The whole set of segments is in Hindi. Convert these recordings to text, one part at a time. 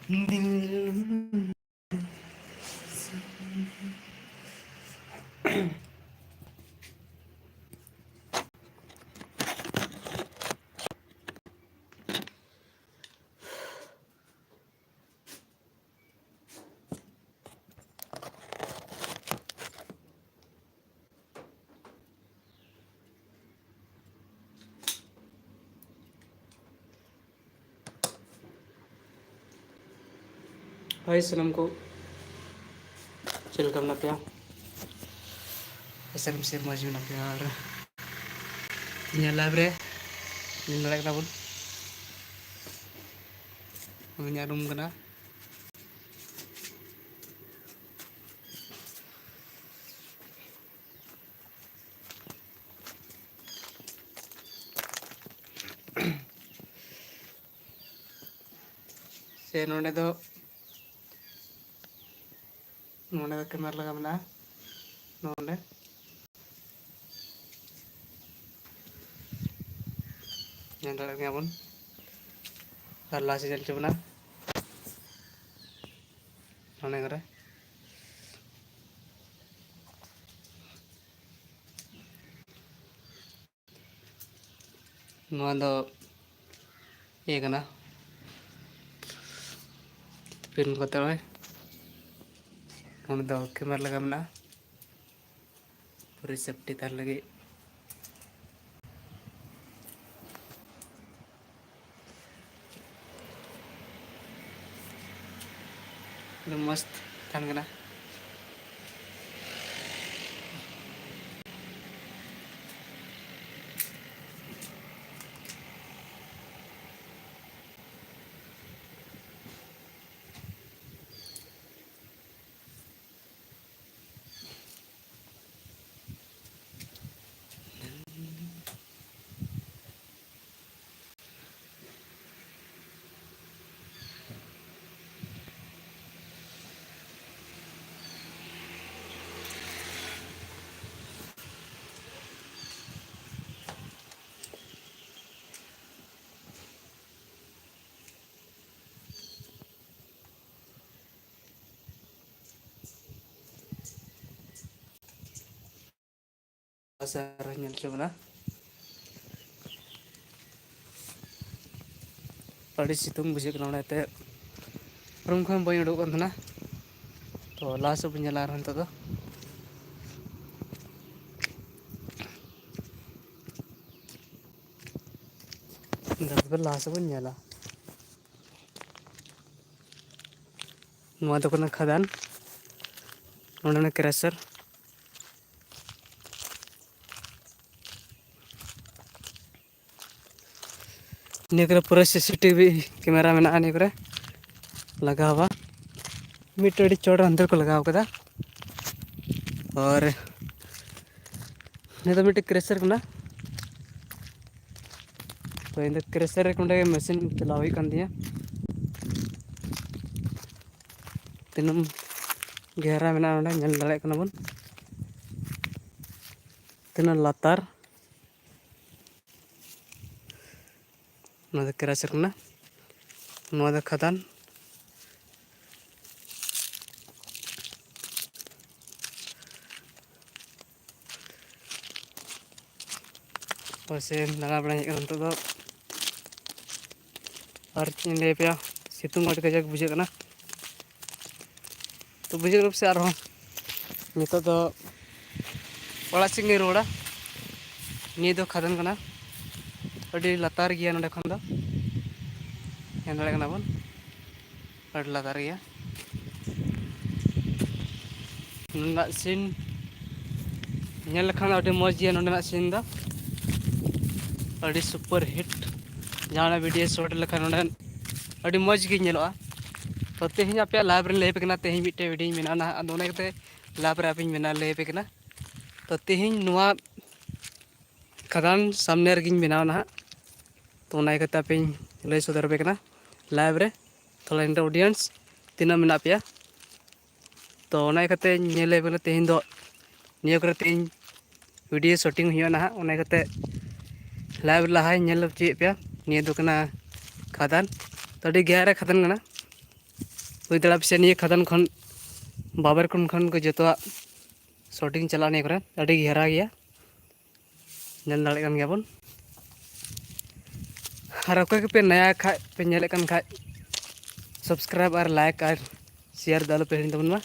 दिल Hai salamku chilkam na pya salam sir maju na pya ar nya labre nin lek na bun nya room kana se nonde do kamera laga mena nonde nya dalek na bun ar lasi jal chubna nonde kare no do ye kana pin ko te nonde do kamera laga mena puri safety tar lagi mast tan kana asar nyal chubna ᱟᱹᱰᱤ ᱥᱤᱛᱩᱝ ᱵᱩᱡᱷᱟᱹᱜ ᱠᱟᱱᱟ ᱚᱱᱟᱛᱮ ᱨᱩᱢ ᱠᱷᱚᱱ ᱵᱟᱹᱧ ᱩᱰᱩᱠ ᱠᱟᱱ ᱛᱟᱦᱮᱱᱟ ᱛᱚ ᱞᱟᱦᱟ ᱥᱮᱫ ᱵᱚᱱ ᱧᱮᱞᱟ ᱟᱨᱦᱚᱸ ᱱᱤᱛᱚᱜ ᱫᱚ ᱞᱟᱦᱟ ᱥᱮᱫ ᱵᱚᱱ ᱧᱮᱞᱟ ᱱᱚᱣᱟ ᱫᱚ ᱠᱟᱱᱟ ᱠᱷᱟᱫᱟᱱ ᱱᱚᱰᱮ ᱠᱨᱮᱥᱟᱨ निया करे पूरा सीसीटीवी कैमरा में निया करे लगा हुआ मिट्टी चौड़ अंदर को लगाव कदा और निया तो मिट्टी क्रेशर कना तो इन क्रेशर को मशीन चलाव हुई कान दिया तीनम गहरा में नल दाड़े कना बन तीन लातार क्रेशर कना नवा दो खदान वैसे लगा बड़ा तो और लय पे सितुंग अट कजाक बुझे कना तो बुझे रूप से और नित तो ओड़ा सिंगे रोड़ा निये दो खदान कना अड़ी लातार गया नोडे खन दो हेंदड़े कना बन अड़ी लातार गया नोंडा सीन नेल खान अड़ी मौज गया नोंडा सीन दो अड़ी सुपर हिट जहाँ वीडियो शॉट लेखा नोंडे अड़ी मौज गे नेलोआ तो तेहन आपे लाइव रे लय पे कना तेहन मिट्टे वीडियो मेना ना अदो ओने कते लाइव रे आपिन मेना लय पे कना तो तेहन नुआ खदान सामने रगिन बनाव ना तो ओना कते आपिन लय सदर पे कना लाइव रे थोड़ा इंटर ऑडियंस तीना मेना पे तो ओना कते नेले पे तेहन दो निया करे तेहन वीडियो शूटिंग हुआ ना ओना कते लाइव लहाय नेल चे पे निया दो कना खदान तो अड़ी गहरा खदान कना हुई दाड़ा पे निये खदान खन बाबर खन को जतवा शॉटिंग चला नहीं करे अड़ी घेरा गया नल दाड़े कान गया बन और अकोय के पे नया खा पे नेले कान खा सब्सक्राइब और लाइक और शेयर दालो पे हिन तबन मा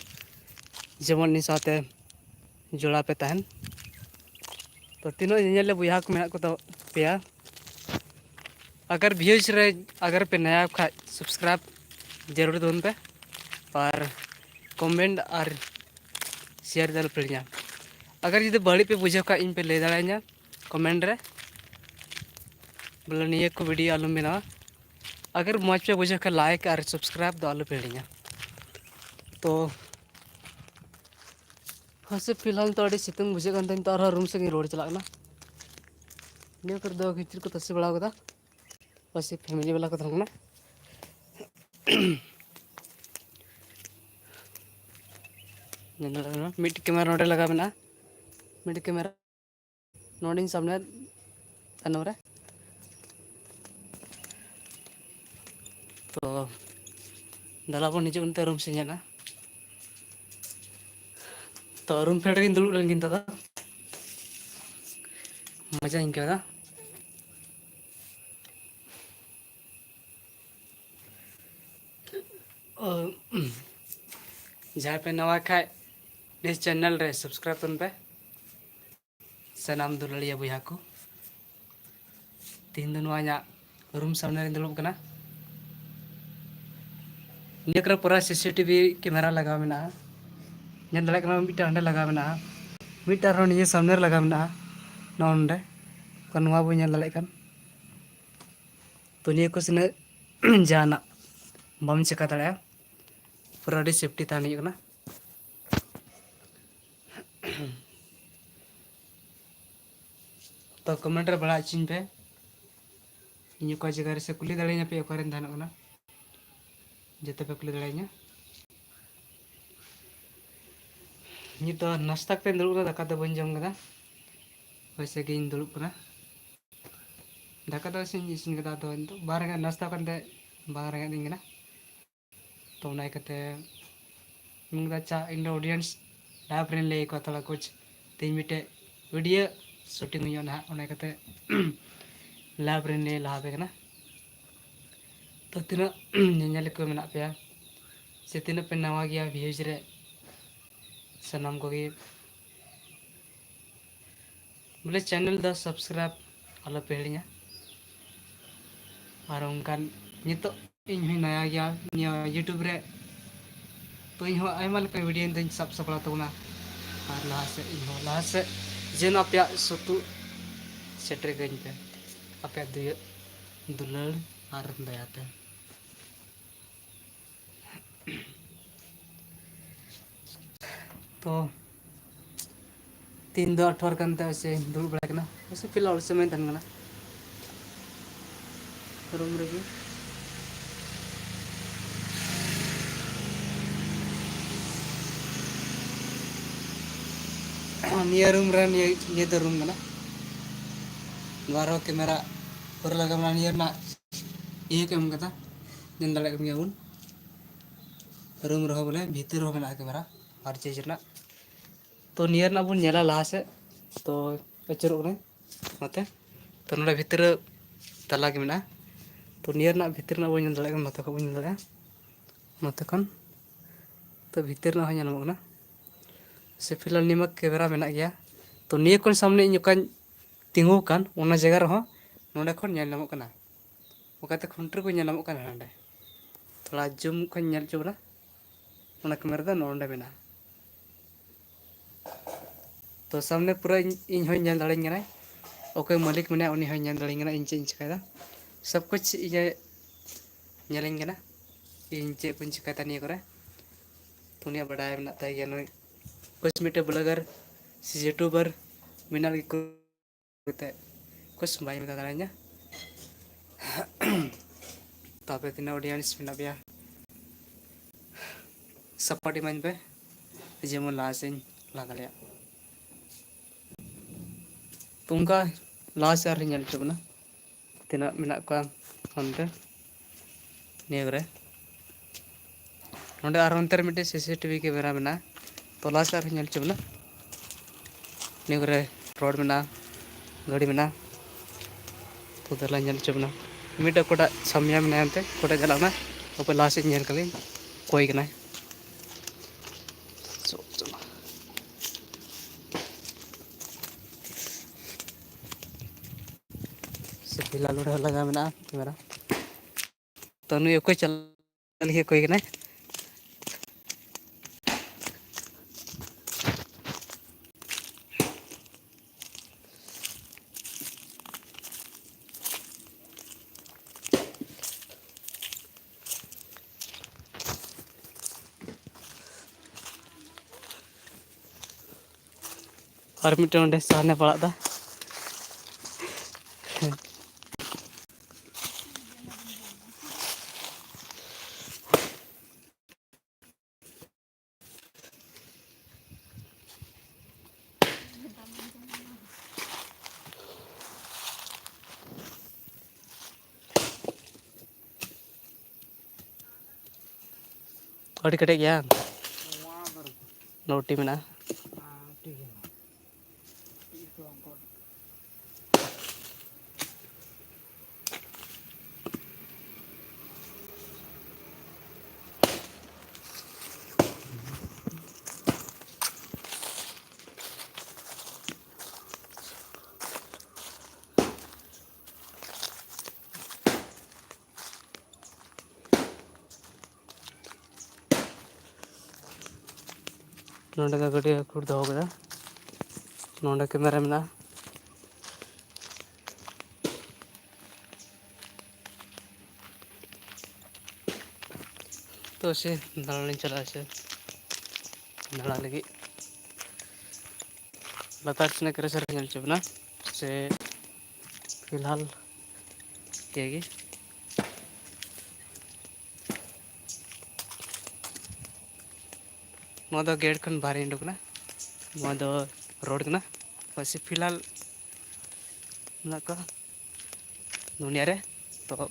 जेमन नि साथे जोड़ा पे तहन तो तीनों नेले बुया को मेना को तो पेया अगर व्यूज रे अगर पे नया खा सब्सक्राइब जरूर दोन पे और कमेंट और शेयर दाल पे अगर जुदे बड़ी पे बुझे का इन पे ले दाड़ा कमेंट रे बोले निये को वीडियो आलम बना अगर मज पे बुझे का लाइक और सब्सक्राइब दो आलू पे तो हाँ से फिलहाल तो अड़ी सितुंग बुझे कान तो रूम से रोड चलाना निये कर दो खिचड़ को तसे बड़ा कदा बस फैमिली वाला को थरना मिड कैमरा नोटे लगा मेना मिड कैमरा नोडिंग सामने तनों रे तो दाला बन हिजुन ते रूम से ना तो रूम फेड गिन दुलुब लेन गिन दादा मजा इंका दा जहाँ पे नवा खाए इस चैनल रे सब्सक्राइब तुन पे सनाम दुलड़िया बुया को तीन दिन वाया रूम सामने दुलुब कना निकरा पूरा सीसीटीवी कैमरा लगा मेना नेल दड़ा कना मिटा हंडे लगा मेना मिटा रो निये सामने लगा मेना नोंडे कनवा बो नेल दड़ा कन तो निये को सने जाना बम चिका दड़ा पूरा डी सेफ्टी तानी कना तो कमेंट रे बड़ा चिन पे इन को जगह से कुली दड़े पे ओकरेन धान कना जते पे कुली दड़े नि तो नाश्ता पे दुलुब दाका तो बन जम कदा वैसे गिन दुलुब कना दाका तो सिन इसिन कदा तो बाहर का नाश्ता करते बाहर का दिन कना तो ना कते मुंगदा चा इन ऑडियंस लाइव रे ले को थोड़ा कुछ तीन मिनट वीडियो शूटिंग हुई ना ओना कते लाइव रे ले ला पे कना तो तीना नेल को मेना पे से तीना पे नवा गया व्यूज रे सनाम को बोले चैनल दा सब्सक्राइब आलो पे हिड़िया और उनका नितो इन हुई नया गया यूट्यूब रे तो इन आयमा लेका वीडियो इन सब सपड़ा तबना और लहा से जेन आपे सतु सेटर गई पे आपे दुलड़ और दयाते तो तीन दो अठवार करते ऐसे दुड़ बड़ा करना वैसे फिलहाल समय तन करना रूम रे निया रूम रे निया तो रूम करना बारो कैमरा पूरा लगा बना निया ना ये कम कता दिन दले कम गया रूम रहो बोले भीतर रहो बना कैमरा हर चीज ना तो नियर ना बुन नेला लहा से तो अचरो ने मते तो नडे भीतर तला के मेना तो नियर ना भीतर ना बुन दले मते को बुन दले मते कन तो भीतर ना हन ना से फिलहाल निमक कैमरा मेना गया तो निये कोन सामने इन कान तिंगु कान ओना जगह रहो नोडे खन नेल नामो कना ओकाते खंटर को नेल नामो कना नडे थोड़ा जूम खन नेल चोना ओना कैमरा दा नोडे मेना तो सामने पूरा इन होई नेल दाड़ें गना ओके मालिक मने उनी होई नेल दाड़ें गना इन चे चिकादा सब कुछ ये नेलें गना इन चे कुछ चिकाता नहीं करे तो उनी बड़ाय मना ताई गया नोई कुछ मिटे ब्लॉगर यूट्यूबर मिनाल की कुछ बाई में दाड़ें तापे तीना ऑडियंस मिना बिया सपाटी मन पे जेमन लासें ला दाड़े तो उनका लास्ट यार नेल चबना तीना मिना को अंते नेगरे नोडे आर अंतर मिटे सीसीटीवी कैमरा मेना तो लास्ट आर नेल चबना निगरे रोड मेना गाड़ी मेना तो दला नेल चबना मिटे कोटा सामया मेना अंते कोटा चलाना तो लास्ट नेल कली कोई कना सो चला से फिलहाल उड़े लगा मेना कैमरा तो नुई कोई चल कोई कना और मिटे ओंडे सहने पड़ा अड़ी कटे गया नोटी मेना नोडे का गड्डी खुद दो गया नोडे कैमरा मेना तो से दालान चला से दाला लगी लतार से करे सर नेल चबना से फिलहाल केगी नोदा गेट खन बाहर इंडुकना नोदा रोड कना बस फिलहाल ना का दुनिया रे तो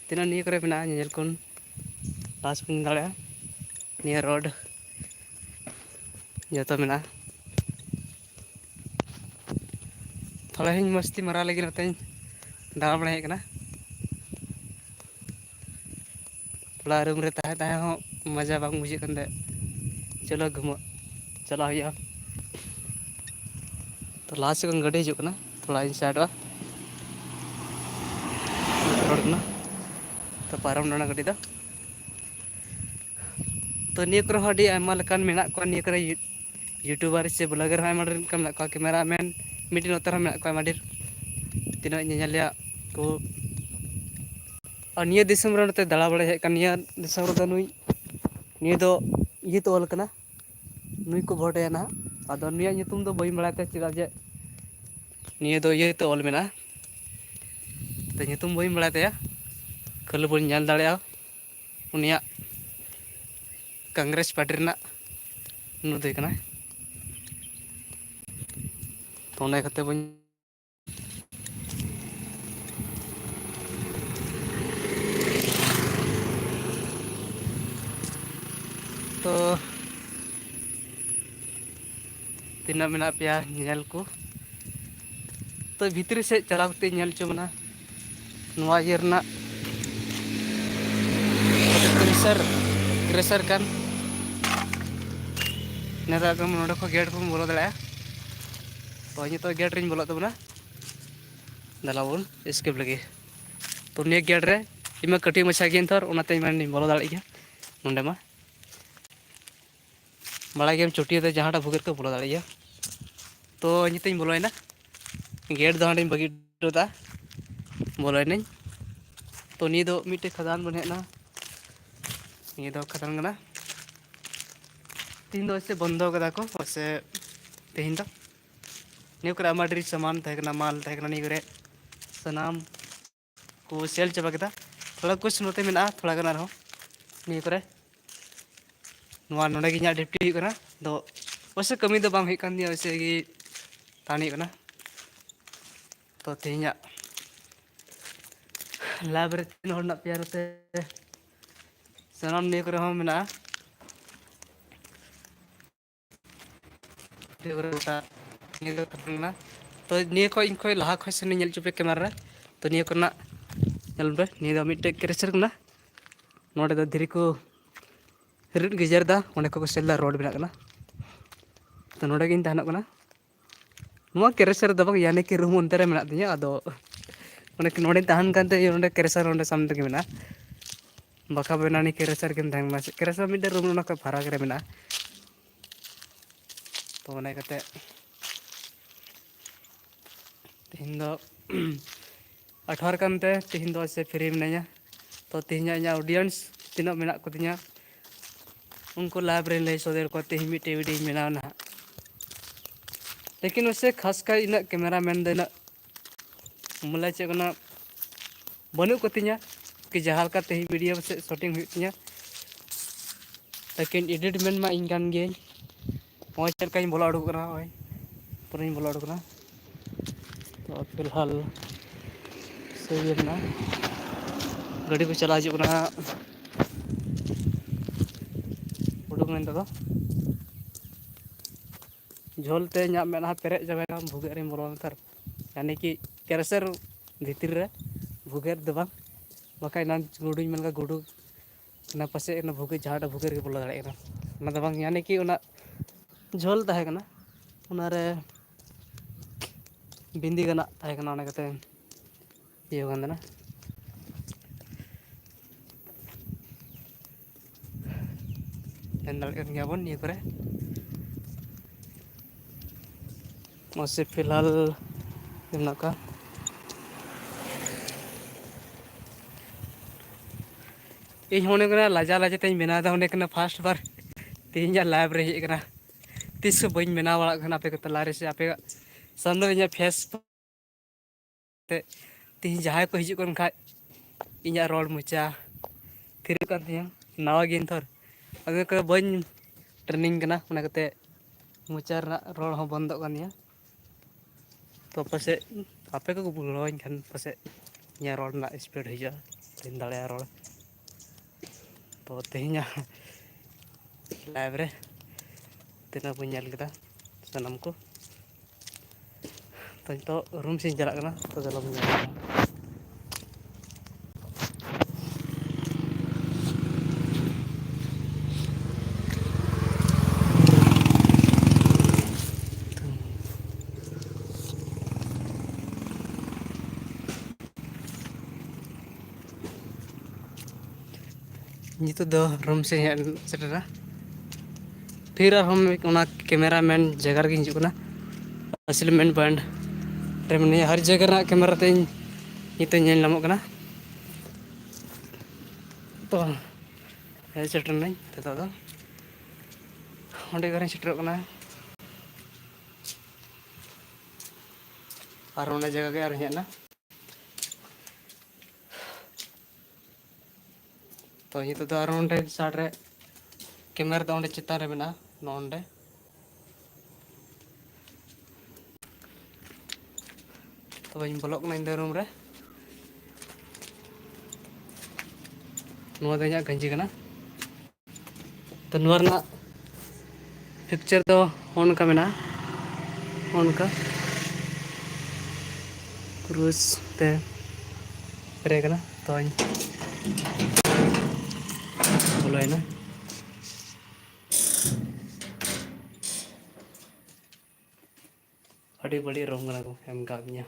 तीना निया करे मेना नेल कोन पास पिन दाड़ा निया रोड जतो मेना थोड़ा ही मस्ती मारा लगी नते दाड़ा बड़ा है कना थोड़ा रूम रे ताहे ताहे हो मजा बांग बुझे कंदे चलो घुमा चला हुआ तो लास्ट से गाड़ी हजू कना थोड़ा इन साइड रोड कना तो पारम ना गाड़ी दा तो निया करे हडी आयमा लकान मेना को निया करे यूट्यूबर से ब्लॉगर है माडर कम ना कैमरा मैन मीटिंग उतर में को माडर तीना नेलिया को और निया दिसम रे नते दाड़ा बड़ा है निया दिसम रे नुई निया दो ये तो ऑल कना नुई को भोटे ना आदो निया नितुम दो बई बड़ाते चेदा जे निया दो ये तो ऑल मेना तो नितुम बई बड़ाते कल बन जान दाड़ा उनिया कांग्रेस पार्टी रना नुदे कना तो उन्हें कते बन तो तीना मेना पे नेल को तो भीतरी से चलावते नेल चोमना नवा येरना क्रेसर कान नेदा कम नोडे को गेट को बोलो दड़ा तो ये तो गेट रिन बोलो तबना दलावन स्केप लगे तो ने गेट रे इमा कटी मछा गेन थर ओनाते मैं बोलो दड़ा गया नोडे मा बड़ा गेम छुट्टी ते जहां भुगर को बोलो दड़ा तो ये बोलोना गेट दो हाँ बगी डोदा बोलोना तो नी दो मिट्टे खदान बन हेना नी दो खदान कना तीन दो ऐसे बंद कदा को वैसे तेहन दो नी करे आमा ढेर सामान तहकना माल तहकना नी करे सनाम को सेल चाबा केदा थोड़ा कुछ नोते मेना थोड़ा गना रहो नी करे नोआ नोडे गी डिप्टी कना दो वैसे कमी दो बांग हुई कान दिया वैसे गी तानी कना तो तेहना लाइव रे तीन हर ना प्यार ते ᱥᱟᱱᱟᱢ ᱱᱤᱭᱟᱹ ᱠᱚᱨᱮ ᱦᱚᱸ ᱢᱮᱱᱟᱜᱼᱟ, ᱱᱤᱭᱟᱹ ᱠᱚᱨᱮ ᱜᱚᱴᱟ ᱱᱤᱭᱟᱹ ᱠᱚ ᱛᱟᱦᱮᱸ ᱞᱮᱱᱟ᱾ ᱛᱚ ᱱᱤᱭᱟᱹ ᱠᱷᱚᱡ ᱤᱧ ᱠᱷᱚᱡ ᱞᱟᱦᱟ ᱠᱷᱚᱡ ᱥᱮᱱᱤᱧ ᱧᱮᱞ ᱦᱚᱪᱚ ᱯᱮ ᱠᱮᱢᱮᱨᱟ ᱨᱮ᱾ ᱛᱚ ᱱᱤᱭᱟᱹ ᱠᱚᱨᱮᱱᱟᱜ ᱧᱮᱞ ᱯᱮ, ᱱᱤᱭᱟᱹ ᱫᱚ ᱢᱤᱫᱴᱮᱡ ᱠᱮᱨᱮᱥᱟᱨ ᱠᱟᱱᱟ, ᱱᱚᱸᱰᱮ ᱫᱚ ᱫᱷᱤᱨᱤ ᱠᱚ ᱨᱤᱫ ᱜᱮᱡᱮᱨᱫᱟ, ᱚᱸᱰᱮ ᱠᱚ ᱥᱮᱞ ᱫᱟ ᱨᱳᱰ ᱵᱮᱱᱟᱜ ᱠᱟᱱᱟ᱾ ᱛᱚ ᱱᱚᱸᱰᱮ ᱜᱤᱧ ᱛᱟᱦᱮᱱᱚᱜ ᱠᱟᱱᱟ, ᱱᱚᱣᱟ ᱠᱮᱨᱮᱥᱟᱨ ᱫᱚ ᱵᱟᱝ ᱭᱟᱱᱤ ᱠᱤ ᱨᱩᱢ ᱚᱱᱛᱮ ᱨᱮ ᱢᱮᱱᱟᱜ ᱛᱤᱧᱟᱹ, ᱟᱫᱚ ᱱᱚᱸᱰᱮᱧ ᱛᱟᱦᱮᱱ ᱠᱟᱱᱛᱮ ᱱᱚᱸᱰᱮ ᱠᱮᱨᱮᱥᱟᱨ ᱱᱚᱸᱰᱮ ᱥᱟᱢᱱᱮ ᱨᱮᱜᱮ ᱢᱮᱱᱟᱜᱼᱟ, ᱵᱟᱠᱷᱟ ᱵᱮᱱᱟᱱᱤ ᱠᱮᱨᱮᱥᱟᱨ ᱨᱮᱜᱮᱢ ᱛᱟᱦᱮᱱ ᱠᱟᱱᱟ, ᱠᱮᱨᱮᱥᱟᱨ ᱢᱤᱫᱴᱮᱱ ᱨᱩᱢ ᱚᱱᱟ ᱠᱷᱚᱡ ᱯᱷᱟᱨᱟᱠ ᱨᱮ ᱢᱮᱱᱟᱜᱼᱟ᱾ ᱛᱚ ᱚᱱᱟ ᱠᱟᱛᱮ ᱛᱮᱦᱮᱧ ᱫᱚ 18 ᱠᱟᱱᱛᱮ ᱛᱮᱦᱮᱧ ᱫᱚ ᱥᱮ ᱯᱷᱨᱤ ᱢᱤᱱᱟᱹᱧᱟ᱾ ᱛᱚ ᱛᱮᱦᱮᱧᱟᱜ ᱤᱧᱟᱹᱜ ᱚᱰᱤᱭᱮᱱᱥ ᱛᱤᱱᱟᱹᱜ ᱢᱮᱱᱟᱜ ᱠᱚᱛᱤᱧᱟ ᱩᱱᱠᱩ ᱞᱟᱭᱤᱵᱷ ᱨᱮᱧ ᱞᱟᱹᱭ ᱥᱚᱫᱚᱨ ᱠᱚᱣᱟ ᱛᱮᱦᱮᱧ ᱢᱤᱫᱴᱮᱡ ᱵᱷᱤᱰᱤᱭᱳᱧ ᱵᱮᱱᱟᱣ ᱱᱟᱦᱟᱜ᱾ ᱞᱮᱠᱤᱱ ᱩᱥᱮ ᱠᱷᱟᱥ ᱠᱟᱭ ᱤᱱᱟᱹᱜ ᱠᱮᱢᱮᱨᱟ ᱢᱮᱱ ᱫᱚ ᱤᱱᱟᱹᱜ ᱵᱚᱞᱮ ᱪᱮᱫ ᱠᱟᱱᱟ ᱵᱟᱹᱱᱩᱜ ᱠᱚᱛᱤᱧᱟ ᱠᱤ ᱡᱟᱦᱟᱸ ᱞᱮᱠᱟ ᱛᱮᱦᱮᱧ ᱵᱷᱤᱰᱤᱭᱳ ᱥᱮ ᱥᱩᱴᱤᱝ ᱦᱩᱭᱩᱜ ᱛᱤᱧᱟᱹ, ᱞᱮᱠᱤᱱ ᱮᱰᱤᱴ ᱢᱮᱱ ᱢᱟ ᱤᱧ ᱠᱟᱱ ᱜᱤᱭᱟᱹᱧ᱾ ᱱᱚᱜᱼᱚᱭ ᱪᱮᱫ ᱞᱮᱠᱟᱧ ᱵᱚᱞᱚ ᱩᱰᱩᱠ ᱠᱟᱱᱟ, ᱱᱚᱜᱼᱚᱭ ᱯᱩᱨᱟᱹᱧ ᱵᱚᱞᱚ ᱩᱰᱩᱠ ᱠᱟᱱᱟ᱾ ᱛᱚ ᱯᱷᱤᱞᱦᱟᱞ ᱥᱮᱭ ᱢᱮᱱᱟᱜᱼᱟ, ᱜᱟᱹᱰᱤ ᱠᱚ ᱪᱟᱞᱟᱣ ᱦᱤᱡᱩᱜ ᱠᱟᱱᱟ ᱦᱟᱸᱜ, ᱩᱰᱩᱠ ᱢᱮᱱ ᱛᱮᱫᱚ ᱡᱷᱳᱞ ᱛᱮ ᱤᱧᱟᱹᱜ ᱢᱮᱫᱦᱟ ᱯᱮᱨᱮᱡ ᱪᱟᱵᱟᱭᱱᱟ, ᱵᱷᱩᱜᱟᱹᱜ ᱨᱤᱧ ᱵᱚᱞᱚ ᱞᱮᱱᱛᱟᱨ ᱭᱟᱱᱤ ᱠᱤ ᱠᱮᱨᱮᱥᱟᱨ ᱵᱷᱤᱛᱨᱤ ᱨᱮ, ᱵᱷᱩᱜᱟᱹᱜ ᱫᱚ ᱵᱟᱝ, ᱵᱟᱠᱷᱟᱡ ᱮᱱᱟᱱ ᱜᱩᱰᱩᱧ ᱢᱮᱱ ᱞᱮᱠᱟ ᱜᱩᱰᱩ ᱚᱱᱟ ᱯᱟᱥᱮᱡ ᱚᱱᱟ ᱵᱷᱩᱜᱟᱹᱜ ᱡᱟᱦᱟᱸᱴᱟᱜ ᱵᱷᱩᱜᱟᱹᱜ ᱨᱮᱜᱮ ᱵᱚᱞᱚ ᱫᱟᱲᱮᱭᱟᱜ ᱠᱟᱱᱟ, ᱚᱱᱟ ᱫᱚ ᱵᱟᱝ ᱭᱟᱱᱤ ᱠᱤ ᱚᱱᱟ ᱡᱷᱳᱞ ᱛᱟᱦᱮᱸ ᱠᱟᱱᱟ, ᱚᱱᱟᱨᱮ ᱵᱤᱸᱫᱤ ᱜᱟᱱᱟᱜ ᱛᱟᱦᱮᱸ ᱠᱟᱱᱟ, ᱚᱱᱟ ᱠᱟᱛᱮ ᱤᱭᱟᱹ ᱠᱟᱱ ᱛᱟᱦᱮᱱᱟ᱾ ᱢᱮᱱ ᱫᱟᱲᱮᱭᱟᱜ ᱠᱟᱱ ᱜᱮᱭᱟᱵᱚᱱ ᱱᱤᱭᱟᱹ ᱠᱚᱨᱮ ᱢᱚᱡᱽ ᱥᱮ ᱯᱷᱤᱞᱦᱟᱞ ᱢᱮᱱᱟᱜ ᱠᱚᱣᱟ᱾ ᱤᱧ ᱦᱚᱸ ᱚᱱᱮ ᱠᱟᱱᱟ ᱞᱟᱡᱟᱣ ᱞᱟᱡᱟᱣ ᱛᱮᱧ ᱵᱮᱱᱟᱣᱫᱟ, ᱚᱸᱰᱮ ᱠᱟᱱᱟ ᱯᱷᱟᱥᱴ ᱵᱟᱨ ᱛᱮᱦᱮᱧᱟᱜ ᱞᱟᱭᱤᱵᱷ ᱨᱮ ᱦᱮᱡ ᱠᱟᱱᱟ, ᱛᱤᱥ ᱦᱚᱸ ᱵᱟᱹᱧ ᱵᱮᱱᱟᱣ ᱵᱟᱲᱟᱜ ᱠᱟᱱᱟ ᱟᱯᱮ ᱠᱚ ᱛᱟᱞᱟᱨᱮ ᱥᱮ ᱟᱯᱮᱭᱟᱜ ᱥᱟᱢᱱᱮ ᱨᱮ ᱤᱧᱟᱹᱜ ᱯᱷᱮᱥ ᱛᱮᱦᱤᱧ ᱡᱟᱦᱟᱸᱭ ᱠᱚ ᱦᱤᱡᱩᱜ ᱠᱟᱱ ᱠᱷᱟᱡ ᱤᱧᱟᱹᱜ ᱨᱚᱲ ᱢᱚᱪᱟ ᱛᱷᱤᱨᱩᱜ ᱠᱟᱱ ᱛᱤᱧᱟᱹ, ᱱᱟᱣᱟ ᱜᱤᱭᱟᱹᱧ ᱛᱷᱚᱨ ᱟᱫᱚ ᱵᱟᱹᱧ ᱴᱨᱮᱱᱤᱝ ᱠᱟᱱᱟ, ᱚᱱᱟ ᱠᱟᱛᱮ ᱢᱚᱪᱟ ᱨᱮᱱᱟᱜ ᱨᱚᱲ ᱦᱚᱸ ᱵᱚᱱᱫᱚᱜ ᱠᱟᱱ ᱛᱤᱧᱟᱹ᱾ ᱛᱚ ᱯᱟᱥᱮᱡ ᱟᱯᱮ ᱠᱚ ᱜᱚᱲᱚᱣᱟᱹᱧ ᱠᱷᱟᱱ ᱯᱟᱥᱮᱡ ᱤᱧᱟᱹᱜ ᱨᱚᱲ ᱨᱮᱱᱟᱜ ᱥᱯᱤᱰ ᱦᱤᱡᱩᱜᱼᱟ, ᱟᱨᱤᱧ ᱫᱟᱲᱮᱭᱟᱜᱼᱟ ᱨᱚᱲ᱾ ᱛᱚ ᱛᱮᱦᱮᱧᱟᱜ ᱞᱟᱭᱤᱵᱷ ᱨᱮ ᱛᱤᱱᱟᱹᱜ ᱵᱟᱹᱧ ᱧᱮᱞ ᱠᱮᱫᱟ ᱥᱟᱱᱟᱢ ᱠᱚ, ᱛᱚ ᱱᱤᱛᱚᱜ ᱨᱩᱢ ᱥᱮᱫ ᱤᱧ ᱪᱟᱞᱟᱜ ᱠᱟᱱᱟ, ᱛᱚ ᱪᱚᱞᱚ ᱱᱤᱛᱚᱜ ᱫᱚ ᱨᱩᱢ ᱥᱮᱫ ᱦᱮᱡ ᱥᱮᱴᱮᱨᱟ, ᱯᱷᱤᱨ ᱟᱨᱦᱚᱸ ᱚᱱᱟ ᱠᱮᱢᱮᱨᱟ ᱢᱮᱱ ᱡᱟᱭᱜᱟ ᱨᱮᱜᱮᱧ ᱦᱤᱡᱩᱜ ᱠᱟᱱᱟ, ᱟᱥᱞᱤ ᱢᱮᱱ ᱯᱚᱭᱮᱱᱴ ᱨᱮ ᱢᱤᱱᱟᱹᱧᱟ᱾ ᱦᱟᱨ ᱡᱟᱭᱜᱟ ᱨᱮᱱᱟᱜ ᱠᱮᱢᱮᱨᱟ ᱛᱤᱧ ᱱᱤᱛᱚᱜ ᱧᱮᱞ ᱧᱟᱢᱚᱜ ᱠᱟᱱᱟ᱾ ᱛᱚ ᱦᱮᱡ ᱥᱮᱴᱮᱨ ᱱᱟᱹᱧ ᱱᱤᱛᱚᱜ ᱫᱚ ᱚᱸᱰᱮ ᱜᱟᱱᱤᱧ ᱥᱮᱴᱮᱨᱚᱜ ᱠᱟᱱᱟ, ᱟᱨ ᱚᱱᱟ ᱡᱟᱭᱜᱟ ᱜᱮ ᱟᱨᱤᱧ ᱦᱮᱡ ᱮᱱᱟ᱾ ᱛᱚ ᱱᱤᱛᱚᱜ ᱫᱚ ᱟᱨᱚ ᱚᱸᱰᱮ ᱥᱟᱭᱤᱰ ᱨᱮ ᱠᱮᱢᱮᱨᱟ ᱫᱚ ᱚᱸᱰᱮ ᱪᱮᱛᱟᱱ ᱨᱮ ᱢᱮᱱᱟᱜᱼᱟ, ᱱᱚᱰᱮ ᱛᱚᱵᱮᱧ ᱵᱚᱞᱚᱜ ᱠᱟᱱᱟ ᱤᱧ ᱫᱚ ᱨᱩᱢ ᱨᱮ᱾ ᱱᱚᱣᱟ ᱫᱚ ᱤᱧᱟᱹᱜ ᱜᱟᱹᱧᱡᱤ ᱠᱟᱱᱟ, ᱛᱚ ᱱᱚᱣᱟ ᱨᱮᱱᱟᱜ ᱯᱤᱠᱪᱟᱨ ᱫᱚ ᱚᱱᱠᱟ ᱢᱮᱱᱟᱜᱼᱟ, ᱚᱱᱠᱟ ᱠᱨᱩᱡᱽ ᱛᱮ ᱯᱮᱨᱮᱡ ᱠᱟᱱᱟ᱾ ᱛᱚᱧ ᱵᱚᱞᱚᱭᱮᱱᱟ, ᱟᱹᱰᱤ ᱵᱟᱹᱲᱤᱡ ᱨᱚᱝ ᱠᱟᱱᱟ ᱠᱚ ᱮᱢ ᱠᱟᱣᱫᱤᱧᱟ᱾